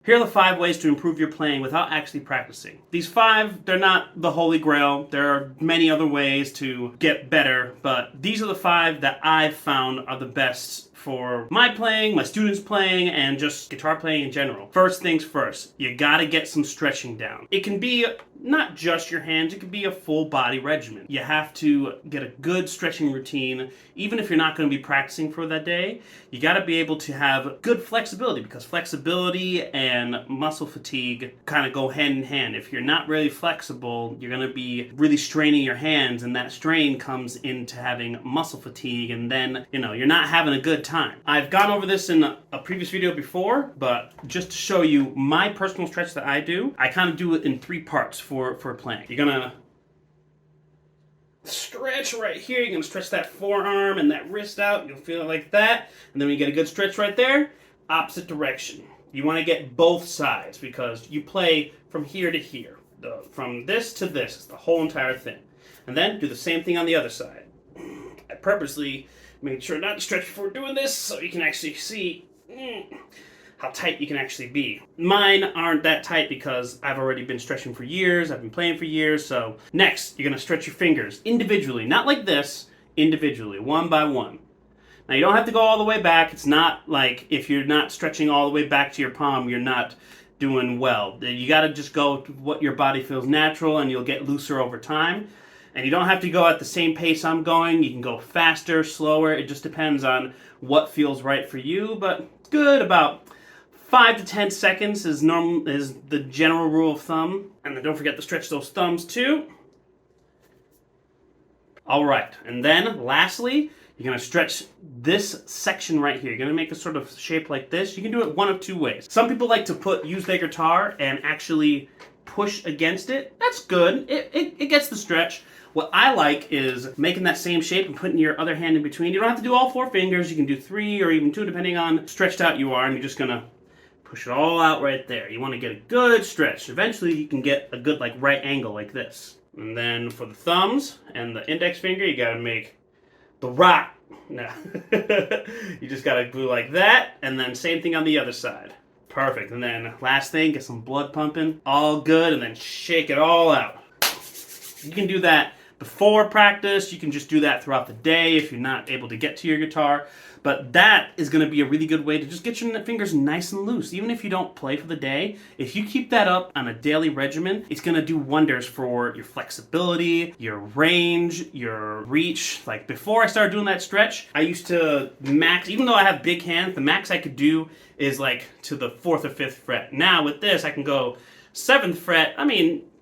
Here are the 5 ways to improve your playing without actually practicing. These 5, they're not the holy grail. There are many other ways to get better, but these are the 5 that I've found are the best for my playing, my students' playing, and just guitar playing in general. First things first, you gotta get some stretching down. It can be not just your hands, it can be a full body regimen. You have to get a good stretching routine, even if you're not going to be practicing for that day. You got to be able to have good flexibility, because flexibility and muscle fatigue kind of go hand in hand. If you're not really flexible, you're going to be really straining your hands, and that strain comes into having muscle fatigue, and then, you're not having a good time. I've gone over this in a previous video before, but just to show you my personal stretch that I do, I kind of do it in 3 parts for playing. You're gonna stretch right here. You're gonna stretch that forearm and that wrist out. You'll feel it like that. And then when you get a good stretch right there, opposite direction. You want to get both sides, because you play from here to here. From this to this. It's the whole entire thing. And then do the same thing on the other side. I purposely made sure not to stretch before doing this, so you can actually see how tight you can actually be. Mine aren't that tight because I've already been stretching for years, I've been playing for years. So next, you're gonna stretch your fingers individually, not like this, individually, one by one. Now you don't have to go all the way back. It's not like if you're not stretching all the way back to your palm, you're not doing well. You gotta just go to what your body feels natural, and you'll get looser over time. And you don't have to go at the same pace I'm going. You can go faster, slower. It just depends on what feels right for you, but good about 5 to 10 seconds is the general rule of thumb. And then don't forget to stretch those thumbs too. All right, and then lastly, you're gonna stretch this section right here. You're gonna make a sort of shape like this. You can do it one of 2 ways. Some people like to use their guitar and actually push against it. That's good. It gets the stretch. What I like is making that same shape and putting your other hand in between. You don't have to do all 4 fingers. You can do 3 or even 2, depending on how stretched out you are, and you're just gonna push it all out right there. You want to get a good stretch. Eventually you can get a good right angle like this. And then for the thumbs and the index finger, you gotta make the rock. No. You just gotta do like that, and then same thing on the other side. Perfect. And then last thing, get some blood pumping. All good, and then shake it all out. You can do that before practice. You can just do that throughout the day if you're not able to get to your guitar. But that is going to be a really good way to just get your fingers nice and loose. Even if you don't play for the day, if you keep that up on a daily regimen, it's going to do wonders for your flexibility, your range, your reach. Like before I started doing that stretch, I used to max, even though I have big hands, the max I could do is like to the 4th or 5th fret. Now with this, I can go 7th fret.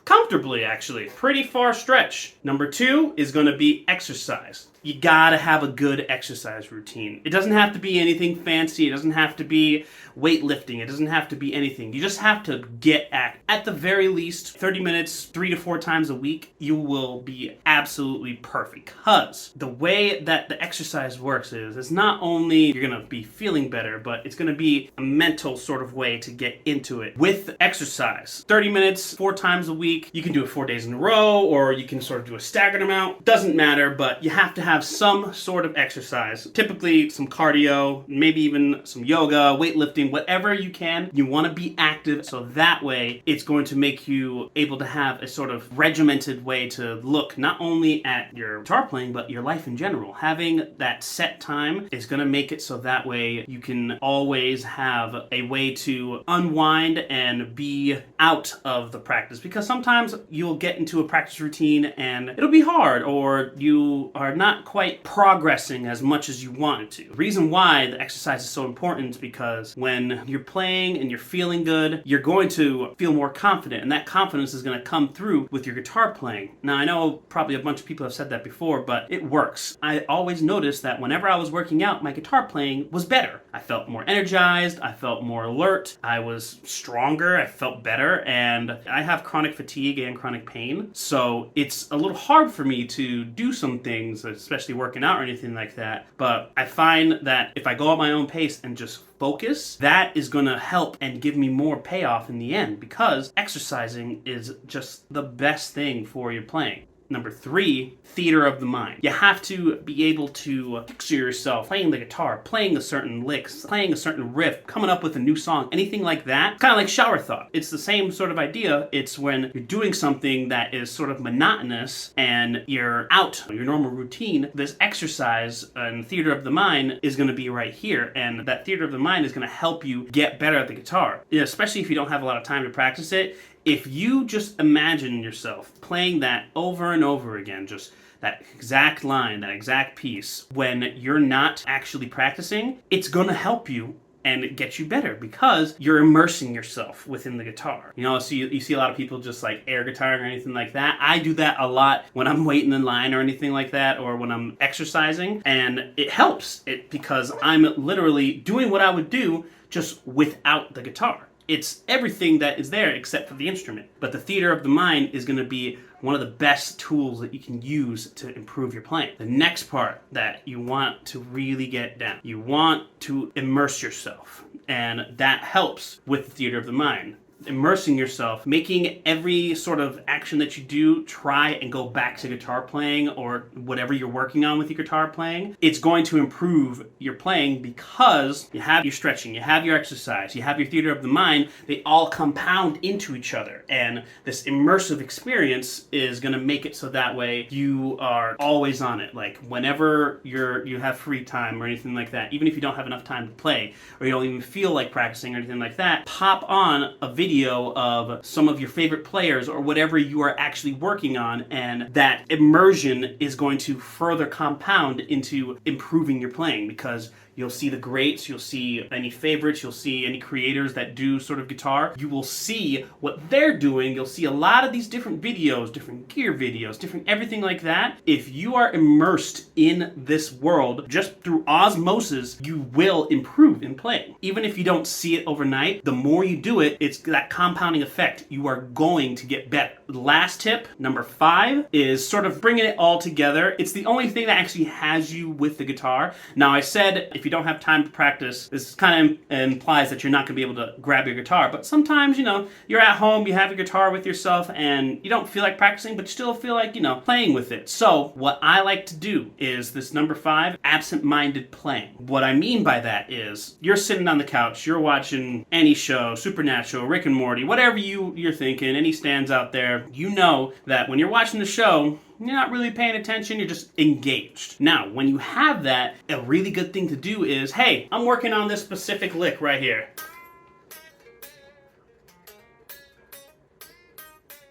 Comfortably, actually. Pretty far stretch. Number 2 is going to be exercise. You gotta have a good exercise routine. It doesn't have to be anything fancy. It doesn't have to be weightlifting. It doesn't have to be anything. You just have to get active. At the very least, 30 minutes, 3 to 4 times a week, you will be absolutely perfect. Because the way that the exercise works is, it's not only you're gonna be feeling better, but it's gonna be a mental sort of way to get into it. With exercise, 30 minutes, 4 times a week, you can do it 4 days in a row, or you can sort of do a staggered amount. Doesn't matter, but you have to have some sort of exercise. Typically some cardio, maybe even some yoga, weightlifting, whatever you can. You want to be active, so that way it's going to make you able to have a sort of regimented way to look not only at your guitar playing, but your life in general. Having that set time is going to make it so that way you can always have a way to unwind and be out of the practice, because sometimes you'll get into a practice routine and it'll be hard, or you are not quite progressing as much as you wanted to. The reason why the exercise is so important is because when you're playing and you're feeling good, you're going to feel more confident, and that confidence is going to come through with your guitar playing. Now, I know probably a bunch of people have said that before, but it works. I always noticed that whenever I was working out, my guitar playing was better. I felt more energized, I felt more alert, I was stronger, I felt better, and I have chronic fatigue and chronic pain, so it's a little hard for me to do some things, especially working out or anything like that. But I find that if I go at my own pace and just focus, that is going to help and give me more payoff in the end, because exercising is just the best thing for your playing. Number 3, theater of the mind. You have to be able to picture yourself playing the guitar, playing a certain licks, playing a certain riff, coming up with a new song, anything like that. It's kind of like shower thought. It's the same sort of idea. It's when you're doing something that is sort of monotonous and you're out of your normal routine. This exercise and theater of the mind is going to be right here, and that theater of the mind is going to help you get better at the guitar. Especially if you don't have a lot of time to practice it. If you just imagine yourself playing that over and over again, just that exact line, that exact piece, when you're not actually practicing, it's going to help you and get you better because you're immersing yourself within the guitar. So you see a lot of people just like air guitar or anything like that. I do that a lot when I'm waiting in line or anything like that, or when I'm exercising, and it helps because I'm literally doing what I would do just without the guitar. It's everything that is there except for the instrument. But the theater of the mind is going to be one of the best tools that you can use to improve your playing. The next part that you want to really get down, you want to immerse yourself. And that helps with the theater of the mind. Immersing yourself, making every sort of action that you do try and go back to guitar playing or whatever you're working on with your guitar playing. It's going to improve your playing because you have your stretching, you have your exercise, you have your theater of the mind. They all compound into each other, and this immersive experience is going to make it so that way you are always on it. Like whenever you have free time or anything like that, even if you don't have enough time to play or you don't even feel like practicing or anything like that, pop on a video of some of your favorite players or whatever you are actually working on, and that immersion is going to further compound into improving your playing because you'll see the greats, you'll see any favorites, you'll see any creators that do sort of guitar. You will see what they're doing. You'll see a lot of these different videos, different gear videos, different everything like that. If you are immersed in this world, just through osmosis, you will improve in playing. Even if you don't see it overnight, the more you do it, it's that compounding effect. You are going to get better. The last tip, number 5, is sort of bringing it all together. It's the only thing that actually has you with the guitar. Now, I said if you don't have time to practice, this kind of implies that you're not going to be able to grab your guitar. But sometimes, you're at home, you have your guitar with yourself, and you don't feel like practicing, but you still feel like, playing with it. So what I like to do is this number 5, absent-minded playing. What I mean by that is you're sitting on the couch, you're watching any show, Supernatural, Rick and Morty, whatever you're thinking, any stands out there, you know that when you're watching the show, you're not really paying attention, you're just engaged. Now, when you have that, a really good thing to do is, hey, I'm working on this specific lick right here.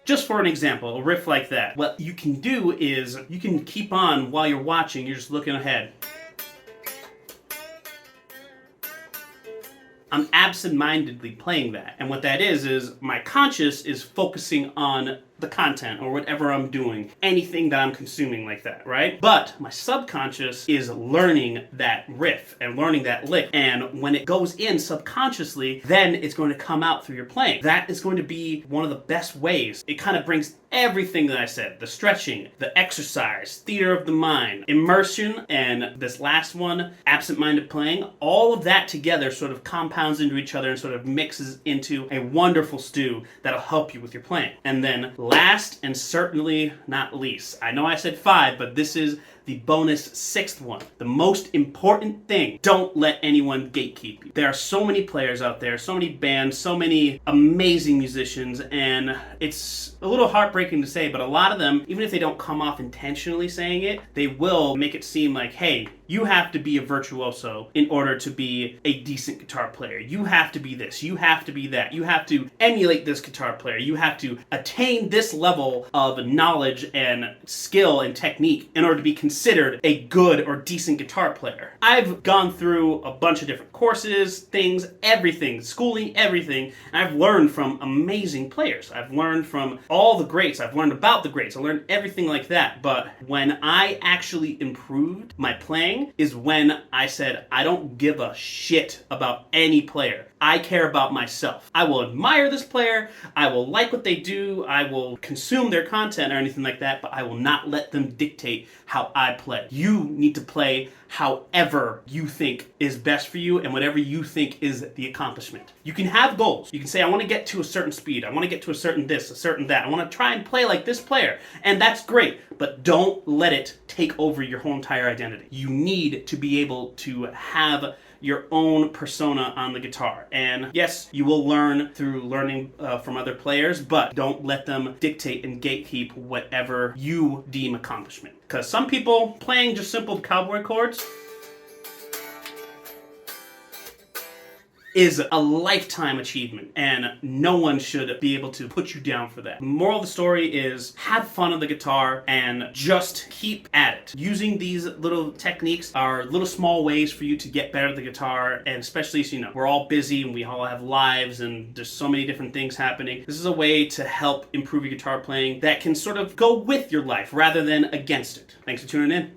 Just for an example, a riff like that. What you can do is, you can keep on while you're watching, you're just looking ahead. I'm absent-mindedly playing that. And what that is my conscious is focusing on the content or whatever I'm doing, anything that I'm consuming like that, right? But my subconscious is learning that riff and learning that lick, and when it goes in subconsciously, then it's going to come out through your playing. That is going to be one of the best ways. It kind of brings everything that I said, the stretching, the exercise, theater of the mind, immersion, and this last one, absent-minded playing, all of that together sort of compounds into each other and sort of mixes into a wonderful stew that'll help you with your playing. And then last and certainly not least, I know I said 5, but this is the bonus 6th one. The most important thing, don't let anyone gatekeep you. There are so many players out there, so many bands, so many amazing musicians, and it's a little heartbreaking to say, but a lot of them, even if they don't come off intentionally saying it, they will make it seem like, hey, you have to be a virtuoso in order to be a decent guitar player. You have to be this. You have to be that. You have to emulate this guitar player. You have to attain this level of knowledge and skill and technique in order to be considered a good or decent guitar player. I've gone through a bunch of different courses, things, everything, schooling, everything, and I've learned from amazing players. I've learned from all the greats. I've learned about the greats. I learned everything like that. But when I actually improved my playing is when I said, I don't give a shit about any player. I care about myself. I will admire this player, I will like what they do, I will consume their content or anything like that, but I will not let them dictate how I play. You need to play however you think is best for you and whatever you think is the accomplishment. You can have goals. You can say, I want to get to a certain speed. I want to get to a certain this, a certain that. I want to try and play like this player. And that's great, but don't let it take over your whole entire identity. You need to be able to have your own persona on the guitar. And yes, you will learn through learning from other players, but don't let them dictate and gatekeep whatever you deem accomplishment. Because some people playing just simple cowboy chords is a lifetime achievement, and no one should be able to put you down for that. Moral of the story is have fun on the guitar and just keep at it. Using these little techniques are little small ways for you to get better at the guitar, and especially, so, we're all busy and we all have lives and there's so many different things happening. This is a way to help improve your guitar playing that can sort of go with your life rather than against it. Thanks for tuning in.